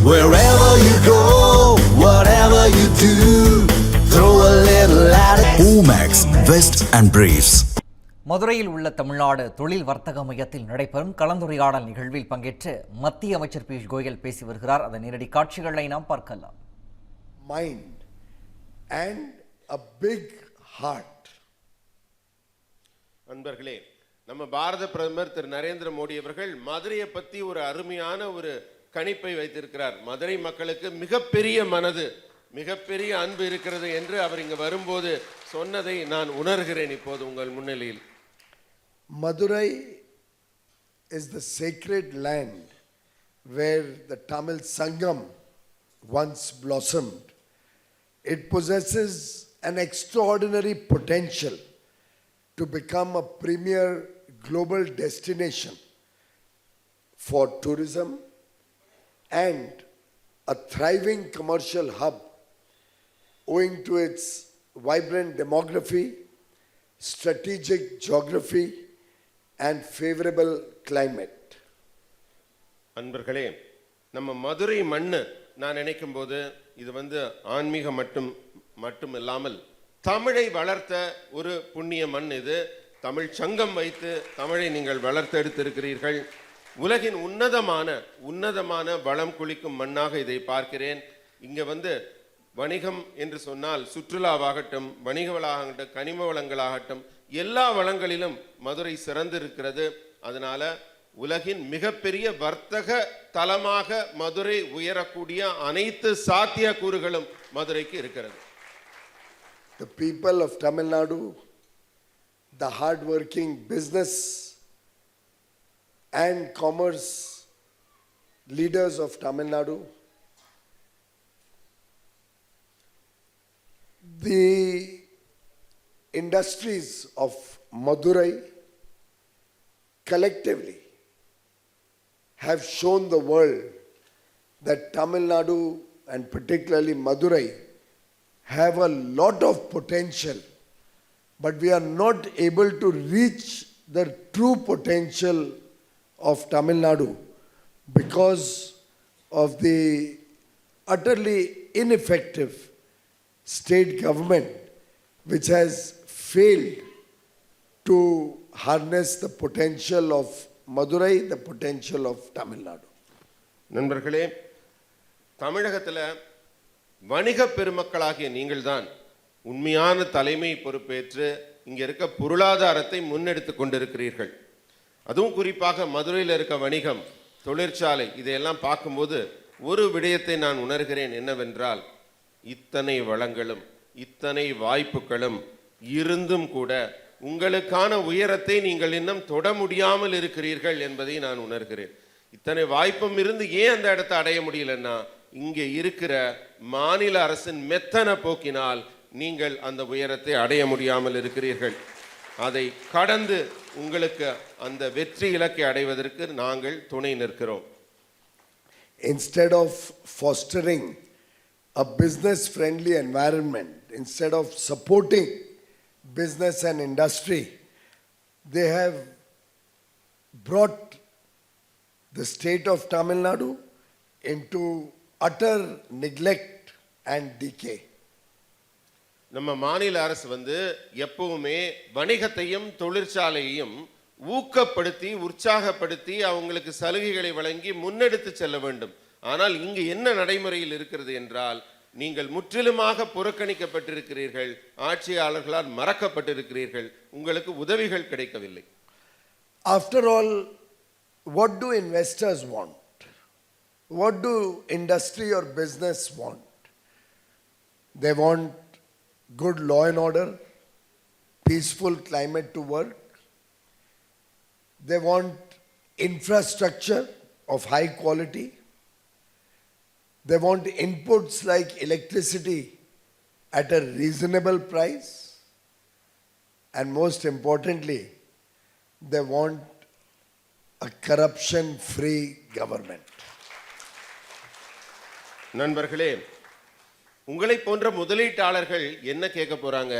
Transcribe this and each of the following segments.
Wherever you go, whatever you do, throw a little at it. Omax, Vest and Briefs. மதுரையில் உள்ள தமிழ்நாடு தொழில் வர்த்தக மையத்தில் நடைபெறும் கலந்துரையாடல் நிகழ்வில் பங்கேற்று மத்திய அமைச்சர் பியூஷ் கோயல் பேசி வருகிறார். அதன் நேரடி காட்சிகளை நாம் பார்க்கலாம். Mind and a big heart. அன்பர்களே, நம்ம பாரத பிரதமர் திரு நரேந்திர மோடி அவர்கள் மதுரையை பற்றி ஒரு அருமையான ஒரு கணிப்பை வைத்திருக்கிறார். மதுரை மக்களுக்கு மிகப்பெரிய மனது, மிகப்பெரிய அன்பு இருக்கிறது என்று அவர் இங்கு வரும்போது சொன்னதை நான் உணர்கிறேன் இப்போது உங்கள் முன்னிலையில். Madurai is the sacred land where the Tamil Sangam once blossomed. It possesses an extraordinary potential to become a premier global destination for tourism and a thriving commercial hub owing to its vibrant demography, strategic geography and favorable climate. அன்பர்களே, நம்ம மதுரை மண்ணு நான் நினைக்கும் போது இது ஆன்மீகம் மட்டும் இல்லாமல் தமிழை வளர்த்த ஒரு புண்ணிய மண். இது தமிழ் சங்கம் வைத்து தமிழை நீங்கள் வளர்த்தெடுத்திருக்கிறீர்கள். உலகின் உன்னதமான வளம் குளிக்கும் மண்ணாக இதை பார்க்கிறேன். இங்க வணிகம் என்று சொன்னால் சுற்றுலாவாகட்டும், வணிக வளமாகட்டும், கனிம வளங்களாகட்டும், எல்லா வளங்களிலும் மதுரை சிறந்திருக்கிறது. அதனால உலகின் மிகப்பெரிய வர்த்தக தலமாக மதுரை உயரக்கூடிய அனைத்து சாத்திய கூறுகளும் மதுரைக்கு இருக்கிறது. The people of Tamil Nadu, the hard-working business and commerce leaders of Tamil Nadu, the industries of Madurai collectively have shown the world that Tamil Nadu and particularly Madurai have a lot of potential, but we are not able to reach the true potential of Tamil Nadu because of the utterly ineffective state government which has failed to harness the potential of Madurai, the potential of Tamil Nadu. நண்பர்களே, தமிழகத்தில் வணிக பெருமக்களாகிய நீங்கள்தான் உண்மையான தலைமை பொறுப்பேற்று இங்க இருக்க பொருளாதாரத்தை முன்னெடுத்து கொண்டிருக்கிறீர்கள். அதுவும் குறிப்பாக மதுரையில் இருக்க வணிகம், தொழிற்சாலை, இதையெல்லாம் பார்க்கும்போது ஒரு விடயத்தை நான் உணர்கிறேன். என்னவென்றால், இத்தனை வளங்களும் இத்தனை வாய்ப்புகளும் இருந்தும் கூட உங்களுக்கான உயரத்தை நீங்கள் இன்னும் தொட முடியாமல் இருக்கிறீர்கள் என்பதை நான் உணர்கிறேன். இத்தனை வாய்ப்பும் இருந்து ஏன் அந்த இடத்தை அடைய முடியலன்னா, இங்கே இருக்கிற மாநில அரசின் மெத்தன போக்கினால் நீங்கள் அந்த உயரத்தை அடைய முடியாமல் இருக்கிறீர்கள். அதை கடந்து உங்களுக்கு அந்த வெற்றி இலக்கை அடைவதற்கு நாங்கள் துணை நிற்கிறோம். Instead of fostering a business friendly environment, instead of supporting business and industry, they have brought the state of Tamil Nadu into utter neglect and decay. நம்ம மாநில அரசு எப்பவுமே வணிகத்தையும் தொழிற்சாலையையும் ஊக்கப்படுத்தி உற்சாகப்படுத்தி அவங்களுக்கு சலுகைகளை வழங்கி முன்னெடுத்து செல்ல வேண்டும். ஆனால் இங்கு என்ன நடைமுறையில் இருக்கிறது என்றால், நீங்கள் முற்றிலுமாக புறக்கணிக்கப்பட்டிருக்கிறீர்கள், ஆட்சியாளர்களால் மறக்கப்பட்டிருக்கிறீர்கள், உங்களுக்கு உதவிகள் கிடைக்கவில்லை. After all, what do investors want? What do industry or business want? They want good law and order, peaceful climate to work. They want infrastructure of high quality. They want inputs like electricity at a reasonable price. And most importantly, they want a corruption-free government. நண்பர்களே, உங்களை போன்ற முதலீட்டாளர்கள் என்ன கேட்க போறாங்க?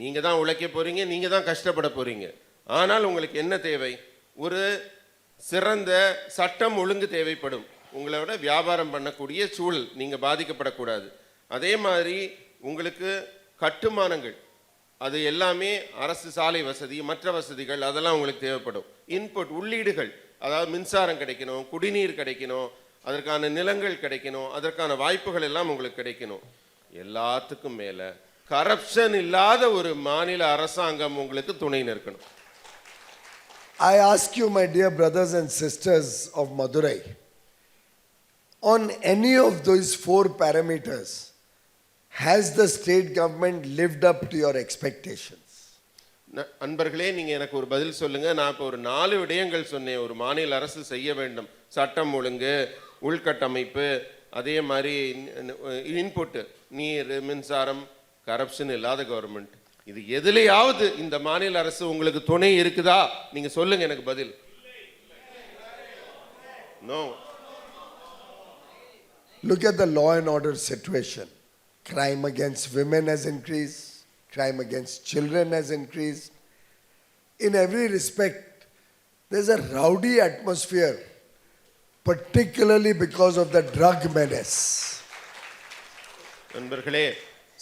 நீங்க தான் உழைக்க போறீங்க, நீங்க தான் கஷ்டப்பட போறீங்க. ஆனால் உங்களுக்கு என்ன தேவை? ஒரு சிறந்த சட்டம் ஒழுங்கு தேவைப்படும். உங்களோட வியாபாரம் பண்ணக்கூடிய சூழல், நீங்கள் பாதிக்கப்படக்கூடாது. அதே மாதிரி உங்களுக்கு கட்டுமானங்கள், அது எல்லாமே அரசு சாலை வசதி, மற்ற வசதிகள் அதெல்லாம் உங்களுக்கு தேவைப்படும். இன்புட் உள்ளீடுகள், அதாவது மின்சாரம் கிடைக்கணும், குடிநீர் கிடைக்கணும், அதற்கான நிலங்கள் கிடைக்கணும், அதற்கான வாய்ப்புகள் எல்லாம் உங்களுக்கு கிடைக்கணும். எல்லாத்துக்கும் மேலே கரப்ஷன் இல்லாத ஒரு மாநில அரசாங்கம் உங்களுக்கு துணை நிற்கணும். I ask you, my dear brothers and sisters of Madurai, on any of those 4 parameters, has the state government lived up to your expectations? அன்பர்களே, நீங்க எனக்கு ஒரு பதில் சொல்லுங்க. நான் இப்போ ஒரு 4 விடயங்கள் சொன்னேன். ஒரு மாநில அரசு செய்ய வேண்டும்: சட்டம் ஒழுங்கு, உள்கட்டமைப்பு, அதே மாதிரி இன்புட், நீர், மின்சாரம், கரப்ஷன் இல்லாத கவர்மெண்ட். இது எதுலையாவது இந்த மாநில அரசு உங்களுக்கு துணை இருக்குதா? நீங்க சொல்லுங்க எனக்கு பதில். No. Look at the law and order situation. Crime against women has increased, crime against children has increased. In every respect, there's a rowdy atmosphere, particularly because of the drug menace. நண்பர்களே,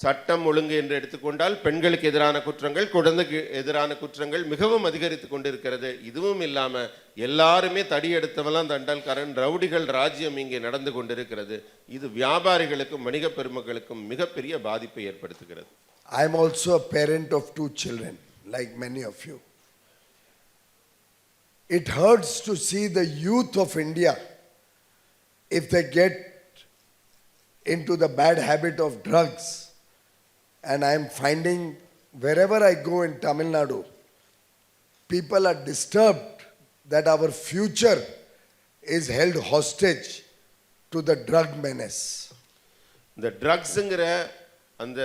சட்டம் ஒழுங்கு என்று எடுத்துக்கொண்டால் பெண்களுக்கு எதிரான குற்றங்கள், குழந்தைக்கு எதிரான குற்றங்கள் மிகவும் அதிகரித்து கொண்டிருக்கிறது. இதுவும் இல்லாம எல்லாருமே தடி எடுத்தவெல்லாம் தண்டால்காரன், ரவுடிகள் ராஜ்யம் இங்கே நடந்து கொண்டிருக்கிறது. இது வியாபாரிகளுக்கும் வணிக பெருமக்களுக்கும் மிகப்பெரிய பாதிப்பை ஏற்படுத்துகிறது. I am also a parent of 2 children, like many of you. It hurts to see the youth of India, if they get into the bad habit of drugs. And I am finding wherever I go in Tamil Nadu, people are disturbed that our future is held hostage to the drug menace. இந்த ட்ரக்ஸுங்கிற அந்த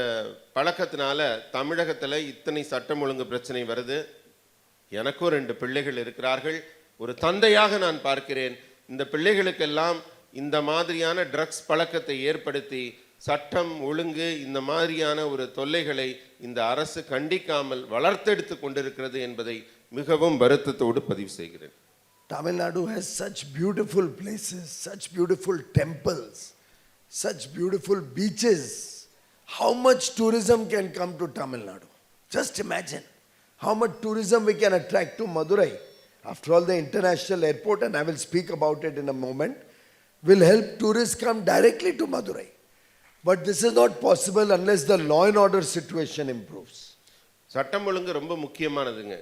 பழக்கத்தினால தமிழகத்தில் இத்தனை சட்டம் ஒழுங்கு பிரச்சனை வருது. எனக்கும் 2 பிள்ளைகள் இருக்கிறார்கள். ஒரு தந்தையாக நான் பார்க்கிறேன், இந்த பிள்ளைகளுக்கெல்லாம் இந்த மாதிரியான ட்ரக்ஸ் பழக்கத்தை ஏற்படுத்தி சட்டம் ஒழுங்கு இந்த மாதிரியான ஒரு தொல்லைகளை இந்த அரசு கண்டிக்காமல் வளர்த்தெடுத்து கொண்டிருக்கிறது என்பதை மிகவும் வருத்தத்தோடு பதிவு செய்கிறேன். Tamil Nadu has such beautiful places, such beautiful temples, such beautiful beaches. How much tourism can come to Tamil Nadu? Just imagine how much tourism we can attract to Madurai. After all, the international airport, and I will speak about it in a moment, will help tourists come directly to Madurai. But this is not possible unless the law and order situation improves. சட்டம் ஒழுங்கு ரொம்ப முக்கியமானதுங்க.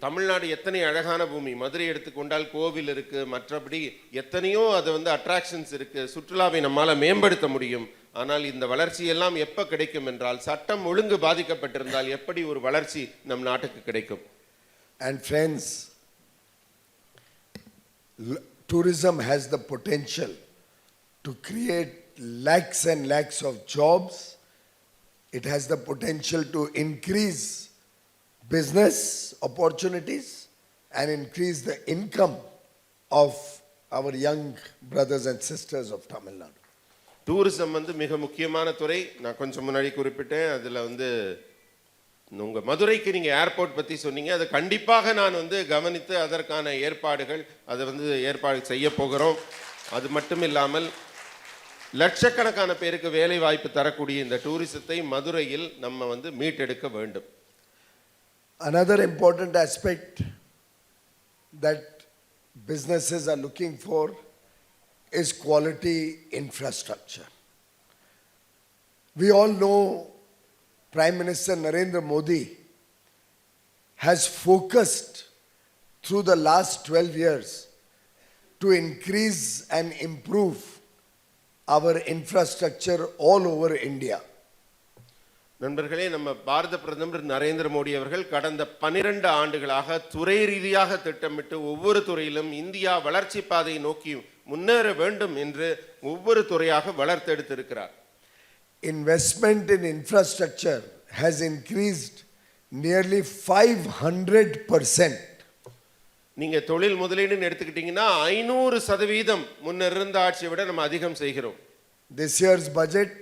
தமிழ்நாடு எத்தனை அழகான பூமி. மதுரை எடுத்துக்கொண்டால் கோவில் இருக்கு, மற்றபடி எத்தனையோ அது அட்ராக்ஷன்ஸ் இருக்கு. சுற்றுலாவை நம்மால மேம்படுத்த முடியும். ஆனால் இந்த வளர்ச்சி எல்லாம் எப்ப கிடைக்கும் என்றால் சட்டம் ஒழுங்கு பாதிக்கப்பட்டிருந்தால் எப்படி ஒரு வளர்ச்சி நம் நாட்டுக்கு கிடைக்கும்? And friends, tourism has the potential to create lakhs and lakhs of jobs. It has the potential to increase business opportunities and increase the income of our young brothers and sisters of Tamil Nadu. Tourism மிக முக்கியமான துறை. நான் கொஞ்சம் முன்னாடி குறிப்பிட்டேன். அதில் உங்க மதுரைக்கு நீங்க ஏர்போர்ட் பத்தி சொன்னீங்க. அது கண்டிப்பாக நான் கவனித்து அதற்கான ஏற்பாடுகள் ஏற்பாடு செய்ய போகிறோம். அது மட்டும் இல்லாமல் லட்சக்கணக்கான பேருக்கு வேலை வாய்ப்பு தரக்கூடிய இந்த டூரிசத்தை மதுரையில் நம்ம மீட்டெடுக்க வேண்டும். Another important aspect that businesses are looking for is quality infrastructure. We all know Prime Minister Narendra Modi has focused through the last 12 years to increase and improve our infrastructure all over India. நண்பர்களே, நம்ம பாரத பிரதமர் நரேந்திர மோடி அவர்கள் கடந்த 12 ஆண்டுகளாக துறை ரீதியாக திட்டமிட்டு ஒவ்வொரு துறையிலும் இந்தியா வளர்ச்சி பாதையை நோக்கி முன்னேற வேண்டும் என்று ஒவ்வொரு துறையாக வளர்த்தெடுத்திருக்கிறார். Investment in infrastructure has increased nearly 500%. நீங்க தொழில் முதலீடுன்னு எடுத்துக்கிட்டீங்கன்னா 500% முன்னர் இருந்த ஆட்சியை விட நம்ம அதிகம் செய்கிறோம். This year's budget,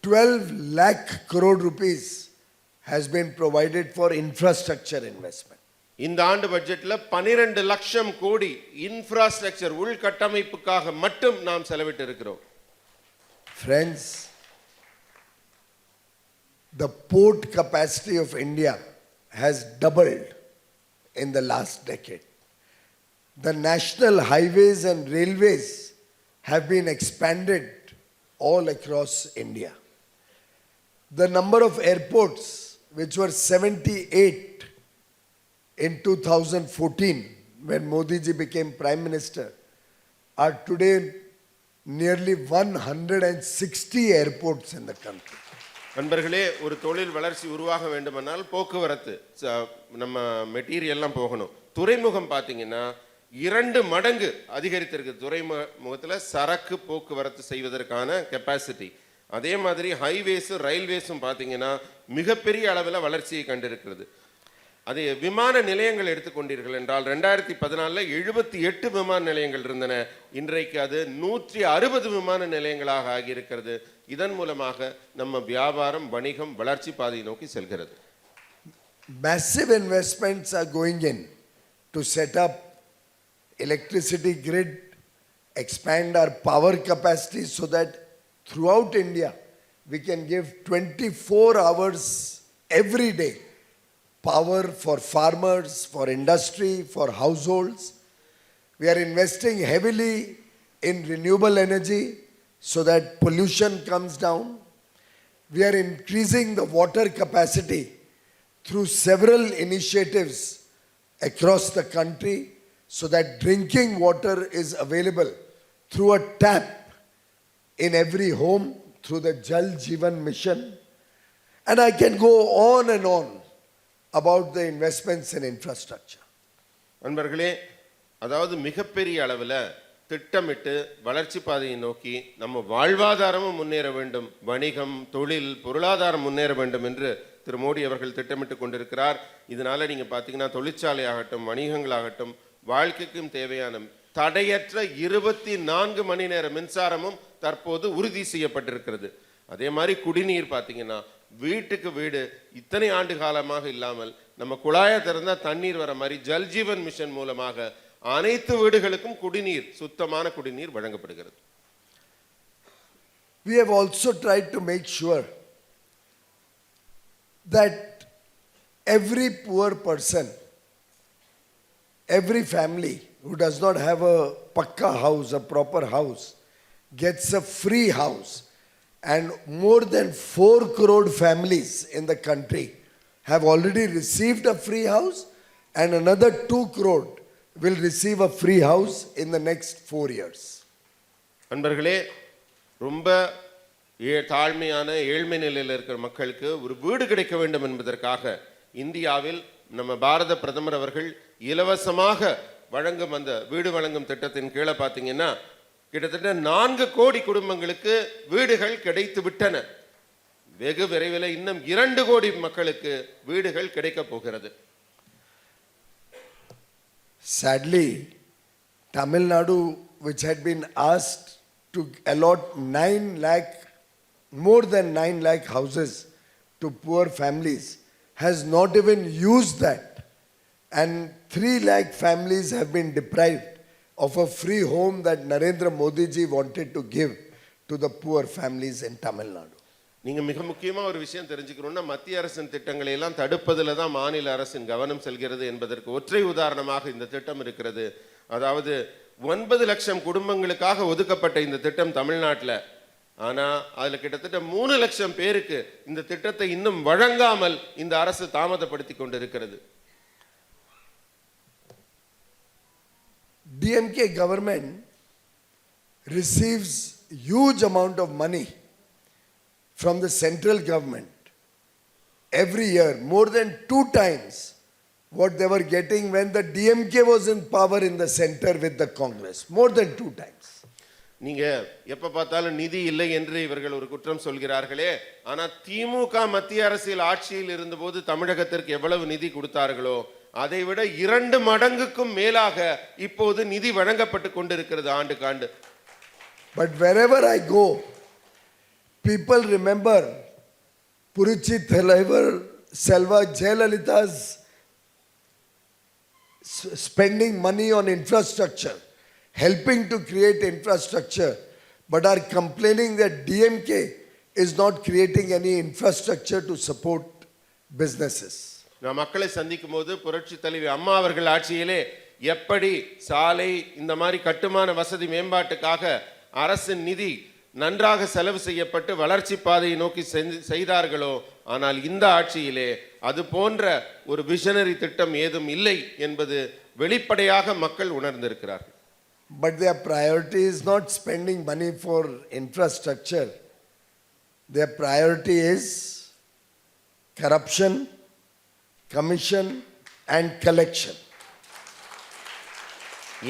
12 lakh crore rupees has been provided for infrastructure investment. இந்த ஆண்டு பட்ஜெட்ல 12 லட்சம் கோடி இன்ஃப்ராஸ்ட்ரக்சர் உள்கட்டமைப்புக்காக மட்டும் நாம் செலவிட்டு இருக்கிறோம். Friends, the port capacity of India has doubled in the last decade. The national highways and railways have been expanded all across India. The number of airports, which were 78 in 2014, when Modi ji became Prime Minister, are today nearly 160 airports in the country. நண்பர்களே, ஒரு தொழில் வளர்ச்சி உருவாக வேண்டுமானால் போக்குவரத்து நம்ம மெட்டீரியல்லாம் போகணும். துறைமுகம் பார்த்தீங்கன்னா 2 மடங்கு அதிகரித்திருக்கு. துறைமுகத்தில் சரக்கு போக்குவரத்து செய்வதற்கான கெப்பாசிட்டி. அதே மாதிரி ஹைவேஸும் ரயில்வேஸும் பார்த்தீங்கன்னா மிகப்பெரிய அளவில் வளர்ச்சியை கண்டிருக்கிறது. அது விமான நிலையங்கள் எடுத்துக்கொண்டீர்கள் என்றால் 2014 78 விமான நிலையங்கள் இருந்தன. இன்றைக்கு அது 160 விமான நிலையங்களாக ஆகியிருக்கிறது. இதன் மூலமாக நம்ம வியாபாரம் வணிகம் வளர்ச்சி பாதையை நோக்கி செல்கிறது. Massive investments are going in to set up electricity grid, expand our power capacity so that throughout India we can give 24 hours every day power for farmers, for industry, for households. We are investing heavily in renewable energy so that pollution comes down. We are increasing the water capacity through several initiatives across the country so that drinking water is available through a tap in every home through the Jal Jeevan Mission. And I can go on and on about the investments in infrastructure. நண்பர்களே, அதாவது மிகப்பெரிய அளவில் திட்டமிட்டு வளர்ச்சி பாதையை நோக்கி நம்ம வாழ்வாதாரமும் முன்னேற வேண்டும், வணிகம் தொழில் பொருளாதாரம் முன்னேற வேண்டும் என்று திரு மோடி அவர்கள் திட்டமிட்டு கொண்டிருக்கிறார். இதனால நீங்க பார்த்தீங்கன்னா தொழிற்சாலை ஆகட்டும், வணிகங்களாகட்டும், வாழ்க்கைக்கும் தேவையான தடையற்ற 24 மணி நேர மின்சாரமும் தற்போது உறுதி செய்யப்பட்டிருக்கிறது. அதே மாதிரி குடிநீர் பார்த்தீங்கன்னா வீட்டுக்கு வீடு இத்தனை ஆண்டு காலமாக இல்லாமல் நம்ம குழாயை திறந்தா தண்ணீர் வர மாதிரி ஜல் ஜீவன் மிஷன் மூலமாக அனைத்து வீடுகளுக்கும் குடிநீர், சுத்தமான குடிநீர் வழங்கப்படுகிறது. We have also tried to make sure that every poor person, every family who does not have a pakka house, a proper house, gets a free house. And more than 4 crore families in the country have already received a free house, and another 2 crore will receive a free house in the next 4 years. நண்பர்களே, ரொம்ப தாழ்மையான ஏழ்மை நிலையில் இருக்கிற மக்களுக்கு ஒரு வீடு கிடைக்க வேண்டும் என்பதற்காக இந்தியாவில் நம்ம பாரத பிரதமர் அவர்கள் இலவசமாக வழங்கும் அந்த வீடு வழங்கும் திட்டத்தின் கீழே பார்த்தீங்கன்னா கிட்டத்தட்ட 4 கோடி குடும்பங்களுக்கு வீடுகள் கிடைத்து விட்டன. வெகு விரைவில் இன்னும் 2 கோடி மக்களுக்கு வீடுகள் கிடைக்க போகிறது. Sadly, Tamil Nadu, which had been asked to allot 9 lakh, more than 9 lakh houses to poor families, has not even used that. And 3 lakh families have been deprived of a free home that Narendra Modi ji wanted to give to the poor families in Tamil Nadu. நீங்க மிக முக்கியமா ஒரு விஷயம் தெரிஞ்சுக்கணும்னா மத்திய அரசின் திட்டங்களை எல்லாம் தடுப்பதில் தான் மாநில அரசின் கவனம் செல்கிறது என்பதற்கு ஒற்றை உதாரணமாக இந்த திட்டம் இருக்கிறது. அதாவது 9 லட்சம் குடும்பங்களுக்காக ஒதுக்கப்பட்ட இந்த திட்டம் தமிழ்நாட்டில், ஆனா அதுல கிட்டத்தட்ட 3 லட்சம் பேருக்கு இந்த திட்டத்தை இன்னும் வழங்காமல் இந்த அரசு தாமதப்படுத்தி கொண்டிருக்கிறது. DMK government receives huge amount of money from the central government every year, more than 2 times what they were getting when the DMK was in power in the center with the Congress, more than 2 times. நீங்க எப்ப பார்த்தாலும் நிதி இல்லை என்று இவர்கள் ஒரு குற்றம் சொல்கிறார்களே, ஆனா திமுக மத்திய அரசியல் ஆட்சியில் இருந்தபோது தமிழகத்திற்கு எவ்வளவு நிதி கொடுத்தார்களோ அதை விட 2 மடங்குக்கும் மேலாக இப்போது நிதி வழங்கப்பட்டு கொண்டிருக்கிறது ஆண்டுக்கு ஆண்டு. But wherever I go, people remember Puruchi Thalaivar Selva Jayalalitha's spending money on infrastructure, helping to create infrastructure, but are complaining that DMK is not creating any infrastructure to support businesses. நான் மக்களை சந்திக்கும் போது புரட்சி தலைவி அம்மா அவர்கள் ஆட்சியிலே எப்படி சாலை இந்த மாதிரி கட்டுமான வசதி மேம்பாட்டுக்காக அரசின் நிதி நன்றாக செலவு செய்யப்பட்டு வளர்ச்சி பாதையை நோக்கி செய்தார்களோ, ஆனால் இந்த ஆட்சியிலே அது போன்ற ஒரு விஷனரி திட்டம் ஏதும் இல்லை என்பது வெளிப்படையாக மக்கள் உணர்ந்திருக்கிறார்கள். But their priority is not spending money for infrastructure. Their priority is corruption, commission and collection.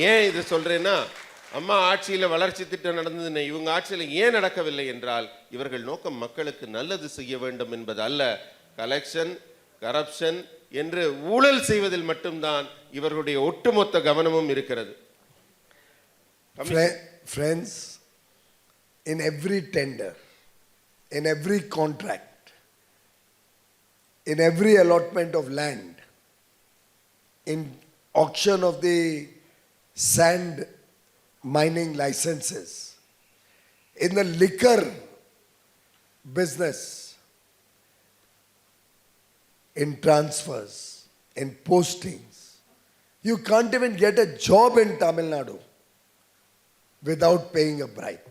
ஏன் இது சொல்றேன்னா, அம்மா ஆட்சியில வளர்ச்சி திட்டம் நடந்ததுன்னு இவங்க ஆட்சியில ஏன் நடக்கவில்லை என்றால், இவர்கள் நோக்கம் மக்களுக்கு நல்லது செய்ய வேண்டும் என்பது அல்ல, கலெக்ஷன், கரப்ஷன் என்று ஊழல் செய்வதில் மட்டும்தான் இவர்களுடைய ஒட்டுமொத்த கவனமும் இருக்கிறது. Friends, in every tender, in every contract, in every allotment of land, in auction of the sand mining licenses, in the liquor business, in transfers, in postings, you can't even get a job in Tamil Nadu without paying a bribe.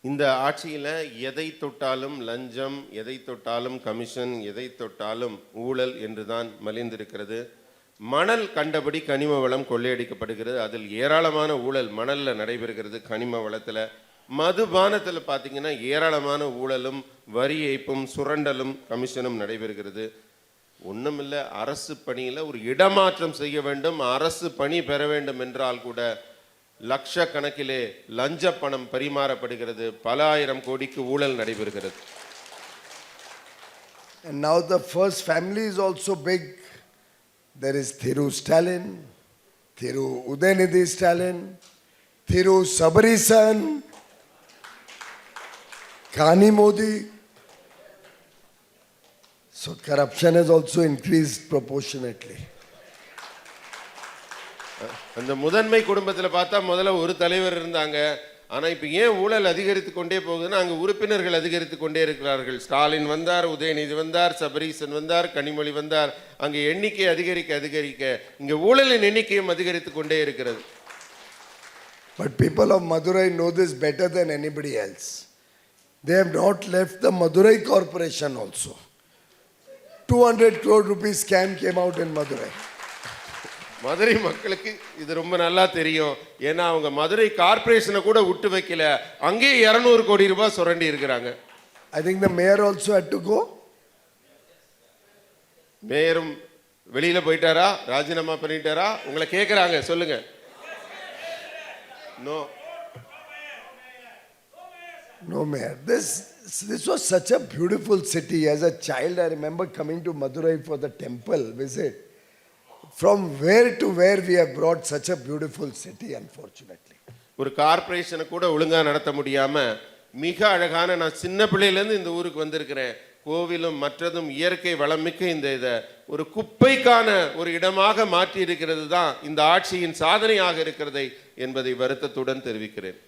இந்த ஆட்சியில எதை தொட்டாலும் லஞ்சம், எதை தொட்டாலும் commission, எதை தொட்டாலும் ஊழல் என்றுதான் மலிந்திருக்கிறது. மணல் கண்டபடி கனிம வளம் கொள்ளையடிக்கப்படுகிறது. அதில் ஏராளமான ஊழல் மணல்ல நடைபெறுகிறது. கனிம வளத்துல, மதுபானத்துல பாத்தீங்கன்னா ஏராளமான ஊழலும் வரி ஏய்ப்பும் சுரண்டலும் கமிஷனும் நடைபெறுகிறது. ஒண்ணுமில்ல, அரசு பணியில ஒரு இடமாற்றம் செய்ய வேண்டும், அரசு பணி பெற வேண்டும் என்றால் கூட லட்சக்கணக்கிலே லஞ்ச பணம் பரிமாறப்படுகிறது. பல ஆயிரம் கோடிக்கு ஊழல் நடைபெறுகிறது. And now the first family is also big. There is Thiru Stalin, Thiru Udayanidhi Stalin, Thiru Sabarisan, Kani Modi. So corruption has also increased proportionately. அந்த முதன்மை குடும்பத்தில் பார்த்தா முதல்ல ஒரு தலைவர் இருந்தாங்க. ஆனா இப்ப ஏன் ஊழல் அதிகரித்து கொண்டே போகுதுன்னா, அங்க உறுப்பினர்கள் அதிகரித்து கொண்டே இருக்கிறார்கள். ஸ்டாலின் வந்தார், உதயநிதி வந்தார், சபரீசன் வந்தார், கனிமொழி வந்தார். அங்க எண்ணிக்கை அதிகரிக்க அதிகரிக்க இங்க ஊழலின் எண்ணிக்கையும் அதிகரித்து கொண்டே இருக்கிறது. But people of Madurai know this better than anybody else. They have not left the Madurai corporation also. 200 crore rupees scam came out in Madurai. Madurai மக்களுக்கு இது ரொம்ப நல்லா தெரியும். ஏன்னா அவங்க மதுரை கார்பரேஷனை கூட விட்டு வைக்கல, அங்கே 200 கோடி ரூபாய் சுரண்டி இருக்கிறாங்க. I think the mayor also had to go. மேயரும் வெளியில போயிட்டாரா, ராஜினாமா பண்ணிட்டாரா? உங்களை கேட்கறாங்க, சொல்லுங்க. No No mayor. This was such a beautiful city. As a child, I remember coming to Madurai for the temple visit. From where to where we have brought such a beautiful city, unfortunately. ஒரு கார்பரேஷனை கூட ஒழுங்கா நடத்த முடியாம மிக அழகான, நான் சின்ன பிள்ளையிலேருந்து இந்த ஊருக்கு வந்திருக்கிறேன், கோவிலும் மற்றதும் இயற்கை வளம் மிக்க இந்த இதை ஒரு குப்பைக்கான ஒரு இடமாக மாற்றி இருக்கிறது தான் இந்த ஆட்சியின் சாதனையாக இருக்கிறதை என்பதை வருத்தத்துடன் தெரிவிக்கிறேன்.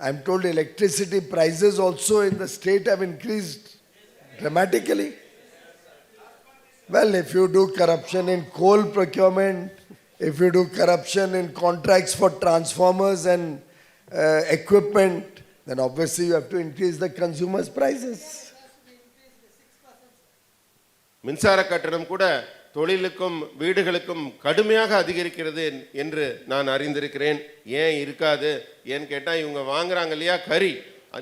I am told electricity prices also in the state have increased dramatically. Well, if you do corruption in coal procurement, if you do corruption in contracts for transformers and equipment, then obviously you have to increase the consumers' prices. மின்சார கட்டணம் கூட தொழிலுக்கும் வீடுகளுக்கும் கடுமையாக அதிகரிக்கிறது என்று நான் அறிந்திருக்கிறேன். ஏன் இருக்காது? ஏன்னு கேட்டால் இவங்க வாங்குறாங்க இல்லையா கறி,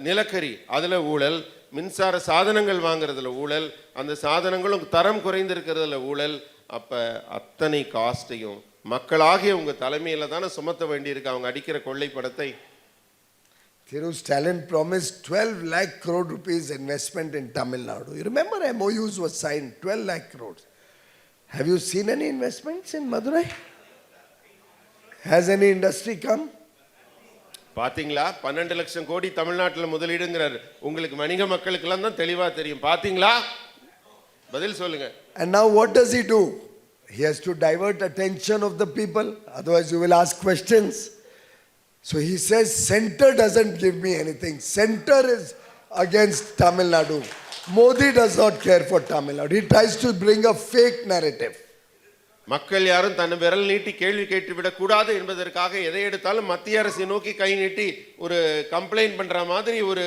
நிலக்கரி, அதில் ஊழல், மின்சார சாதனங்கள் வாங்குறதுல ஊழல், அந்த சாதனங்களும் தரம் குறைந்திருக்கிறதுல ஊழல். அப்போ அத்தனை காஸ்ட்டையும் மக்களாகிய உங்க தலைமையில தானே சுமத்த வேண்டியிருக்கு அவங்க அடிக்கிற கொள்ளை படத்தை. Thiru Stalin promised 12 lakh crore rupees investment in Tamil Nadu. You remember MOUs were signed, 12 lakh crores. Have you seen any investments in Madurai? Has any industry come? பாத்தீங்களா? 12 லட்சம் கோடி தமிழ்நாட்டில் முதலீடுங்கிறார். உங்களுக்கு வணிக மக்களுக்கெல்லாம் தான் தெளிவா தெரியும். பாத்தீங்களா? பதில் சொல்லுங்க. And now what does he do? He has to divert attention of the people, otherwise you will ask questions. So he says, center doesn't give me anything. Center is against Tamil Nadu. Modi does not care for Tamil Nadu. He tries to bring a fake narrative. மக்கள் யாரும் தன் விரல் நீட்டி கேள்வி கேட்டுவிடக் கூடாது என்பதற்காக எதை எடுத்தாலும் மத்திய அரசை நோக்கி கை நீட்டி ஒரு கம்ப்ளைண்ட் பண்ற மாதிரி ஒரு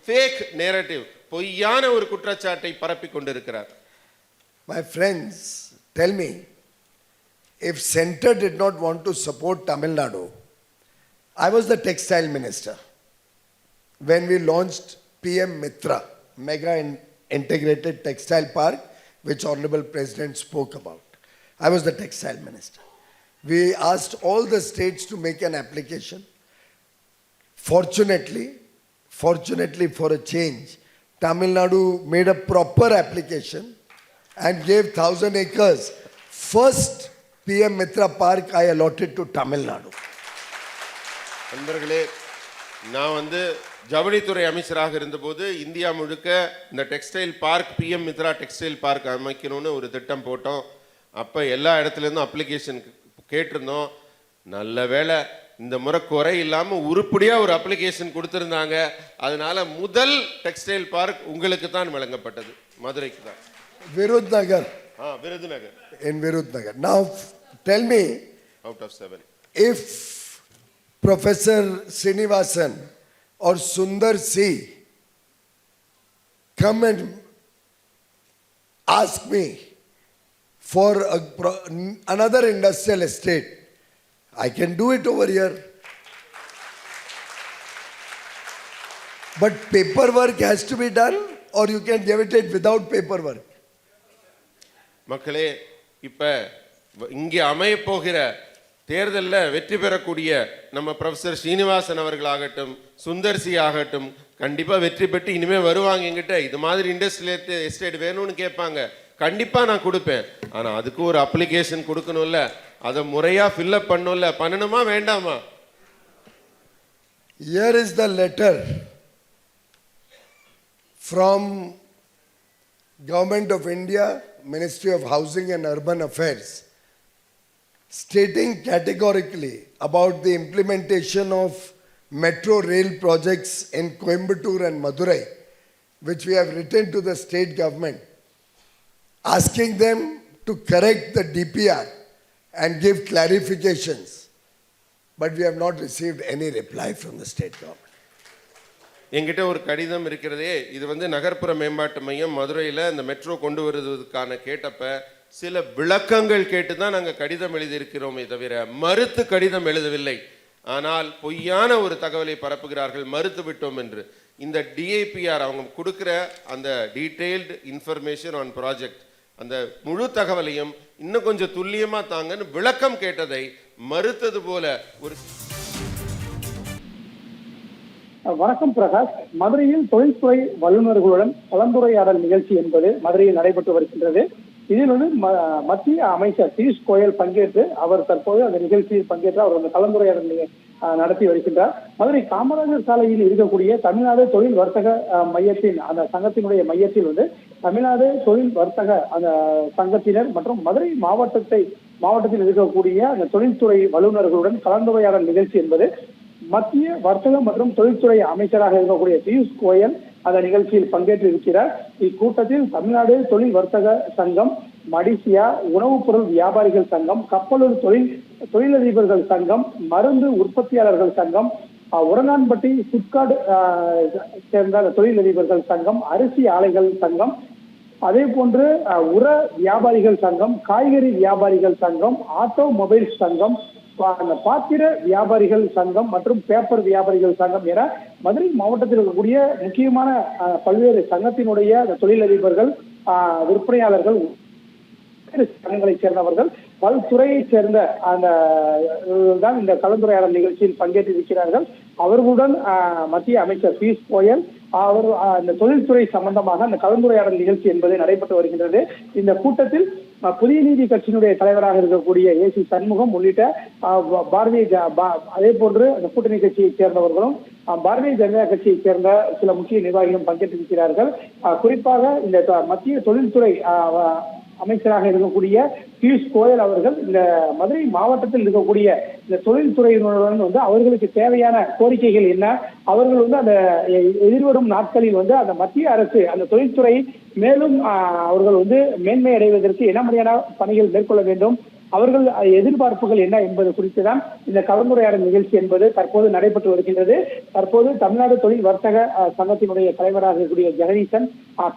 ஃபேக் நேரட்டிவ், பொய்யான ஒரு குற்றச்சாட்டை பரப்பி கொண்டிருக்கிறார். My friends, tell me, if center did not want to support Tamil Nadu, I was the textile minister when we launched PM Mitra, Mega Integrated Textile Park, which Honorable President spoke about. I was the textile minister. We asked all the states to make an application. Fortunately for a change, Tamil Nadu made a proper application and gave 1,000 acres. First PM Mitra Park I allotted to Tamil Nadu. நண்பர்களே, நான் ஜவுளித்துறை அமைச்சராக இருந்தபோது India முழுக்க இந்த textile park, PM Mitra textile park அமைக்கணும்னு ஒரு திட்டம் போட்டோம். அப்போ எல்லா இடத்துலேருந்தும் அப்ளிகேஷன் கேட்டிருந்தோம். நல்ல வேளை இந்த முறை குறை இல்லாமல் உருப்படியாக ஒரு அப்ளிகேஷன் கொடுத்துருந்தாங்க. அதனால முதல் டெக்ஸ்டைல் பார்க் உங்களுக்கு தான் வழங்கப்பட்டது, மதுரைக்கு தான். Virudnagar. Virudnagar. In Virudnagar. Now tell me, out of 7, if Professor Srinivasan or Sundar C come and ask me for another industrial estate, I can do it over here. But paperwork has to be done, or you can give it without paperwork. மக்களே, இப்போ இங்கே அமைய போகிற தேர்தலில் வெற்றி பெறக்கூடிய நம்ம professor Srinivasan அவர்களாகட்டும், Sundar C ஆகட்டும், கண்டிப்பாக வெற்றி பெற்று இனிமேல் வருவாங்க என்கிட்ட. இது மாதிரி இண்டஸ்ட்ரியல் எஸ்டேட் வேணும்னு கேட்பாங்க. கண்டிப்பாக நான் கொடுப்பேன். ஆனால் அதுக்கு ஒரு அப்ளிகேஷன் கொடுக்கணும்ல, அதை முறையாக ஃபில்அப் பண்ணணும்ல. பண்ணணுமா வேண்டாமா? Here is the letter from Government of India, Ministry of Housing and Urban Affairs, stating categorically about the implementation of metro rail projects in Coimbatore and Madurai, which we have written to the state government, asking them to correct the DPR and give clarifications. But we have not received any reply from the state government. என்கிட்ட ஒரு கடிதம் இருக்கிறதே. இது நகர்ப்புற மேம்பாட்டு மையம் மதுரையில் இந்த மெட்ரோ கொண்டு வருவதற்கான கேட்டப்ப சில விளக்கங்கள் கேட்டு தான் நாங்கள் கடிதம் எழுதியிருக்கிறோமே தவிர மறுத்து கடிதம் எழுதவில்லை. ஆனால் பொய்யான ஒரு தகவலை பரப்புகிறார்கள், மறுத்து விட்டோம் என்று. இந்த டிஐபிஆர் அவங்க கொடுக்குற அந்த டீட்டெயில்டு இன்ஃபர்மேஷன் ஆன் ப்ராஜெக்ட், அந்த முழு தகவலையும் இன்னும் கொஞ்சம் துல்லியமாக தாங்கன்னு விளக்கம் கேட்டதை மறுத்தது போல ஒரு. வணக்கம் பிரகாஷ். மதுரையில் தொழில்துறை வல்லுநர்களுடன் கலந்துரையாடல் நிகழ்ச்சி என்பது மதுரையில் நடைபெற்று வருகின்றது. இதில் மத்திய அமைச்சர் பியூஷ் கோயல் பங்கேற்று அவர் தற்போது அந்த நிகழ்ச்சியில் பங்கேற்று அவர் அந்த கலந்துரையாடல் நடத்தி வருகின்றார். மதுரை காமராஜர் சாலையில் இருக்கக்கூடிய தமிழ்நாடு தொழில் வர்த்தக மையத்தின் அந்த சங்கத்தினுடைய மையத்தில் தமிழ்நாடு தொழில் வர்த்தக அந்த சங்கத்தினர் மற்றும் மதுரை மாவட்டத்தில் இருக்கக்கூடிய அந்த தொழில்துறை வல்லுநர்களுடன் கலந்துரையாடல் நிகழ்ச்சி என்பது மத்திய வர்த்தக மற்றும் தொழில்துறை அமைச்சராக இருக்கக்கூடிய பியூஷ் கோயல் அந்த நிகழ்ச்சியில் பங்கேற்று இருக்கிறார். இக்கூட்டத்தில் தமிழ்நாடு தொழில் வர்த்தக சங்கம், மடிசியா உணவுப் பொருள் வியாபாரிகள் சங்கம், கப்பலூர் தொழிலதிபர்கள் சங்கம், மருந்து உற்பத்தியாளர்கள் சங்கம், உரங்கான்பட்டி சிப்காட் சேர்ந்த தொழிலதிபர்கள் சங்கம், அரிசி ஆலைகள் சங்கம், அதே போன்று உர வியாபாரிகள் சங்கம், காய்கறி வியாபாரிகள் சங்கம், ஆட்டோமொபைல்ஸ் சங்கம், பாத்திர வியாபாரிகள் சங்கம் மற்றும் பேப்பர் வியாபாரிகள் சங்கம் என மதுரை மாவட்டத்தில் இருக்கக்கூடிய முக்கியமான பல்வேறு சங்கத்தினுடைய தொழிலதிபர்கள், விற்பனையாளர்கள், சங்கங்களைச் சேர்ந்தவர்கள், பல்துறையை சேர்ந்த அந்த தான் இந்த கலந்துரையாடல் நிகழ்ச்சியில் பங்கேற்றிருக்கிறார்கள். அவர்களுடன் மத்திய அமைச்சர் பியூஷ் கோயல் அவர் இந்த தொழில்துறை சம்பந்தமாக அந்த கலந்துரையாடல் நிகழ்ச்சி என்பது நடைபெற்று வருகின்றது. இந்த கூட்டத்தில் புதிய நீதி கட்சியினுடைய தலைவராக இருக்கக்கூடிய ஏசி சண்முகம் உள்ளிட்ட அதே போன்று அந்த கூட்டணி கட்சியை சேர்ந்தவர்களும் பாரதிய ஜனதா கட்சியை சேர்ந்த சில முக்கிய நிர்வாகிகளும் பங்கேற்றிருக்கிறார்கள். குறிப்பாக இந்த மத்திய தொழில்துறை அமைச்சராக இருக்கக்கூடிய பியூஷ் கோயல் அவர்கள் இந்த மதுரை மாவட்டத்தில் இருக்கக்கூடிய இந்த தொழில்துறையினருடன் வந்து அவர்களுக்கு தேவையான கோரிக்கைகள் என்ன, அவர்கள் வந்து அந்த எதிர்வரும் நாட்களில் வந்து அந்த மத்திய அரசு அந்த தொழில்துறை மேலும் அவர்கள் வந்து மேன்மை அடைவதற்கு என்ன மாதிரியான பணிகள் மேற்கொள்ள வேண்டும், அவர்கள் எதிர்பார்ப்புகள் என்ன என்பது குறித்து தான் இந்த கலந்துரையாடல் நிகழ்ச்சி என்பது தற்போது நடைபெற்று வருகின்றது. தற்போது தமிழ்நாடு தொழில் வர்த்தக சங்கத்தினுடைய தலைவராக இருக்கக்கூடிய ஜெகதீசன்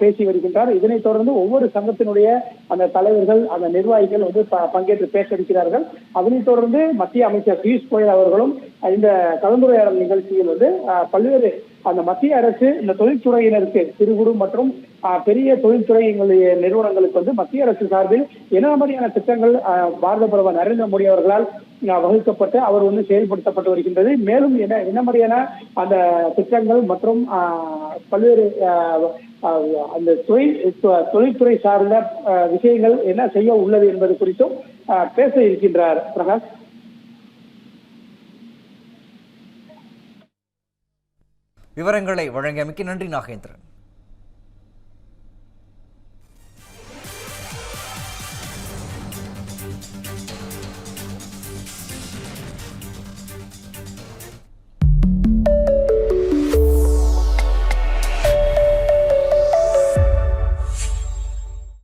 பேசி வருகின்றார். இதனைத் தொடர்ந்து ஒவ்வொரு சங்கத்தினுடைய அந்த தலைவர்கள் அந்த நிர்வாகிகள் வந்து பங்கேற்று பேச இருக்கிறார்கள். அதனைத் தொடர்ந்து மத்திய அமைச்சர் பியூஷ் கோயல் அவர்களும் இந்த கலந்துரையாடல் நிகழ்ச்சியில் வந்து பல்வேறு அந்த மத்திய அரசு இந்த தொழில்துறையினருக்கு சிறு குறு மற்றும் பெரிய தொழில்துறை நிறுவனங்களுக்கு வந்து மத்திய அரசு சார்பில் என்ன மாதிரியான திட்டங்கள் பாரத பிரதமர் நரேந்திர மோடி அவர்களால் வகுக்கப்பட்டு அவர் வந்து செயல்படுத்தப்பட்டு வருகின்றது, மேலும் என்ன மாதிரியான அந்த திட்டங்கள் மற்றும் பல்வேறு அந்த தொழில்துறை சார்ந்த விஷயங்கள் என்ன செய்ய உள்ளது என்பது குறித்தும் பேச இருக்கின்றார். பிரகாஷ், விவரங்களை வழங்கியமைக்கு நன்றி நாகேந்திரன்.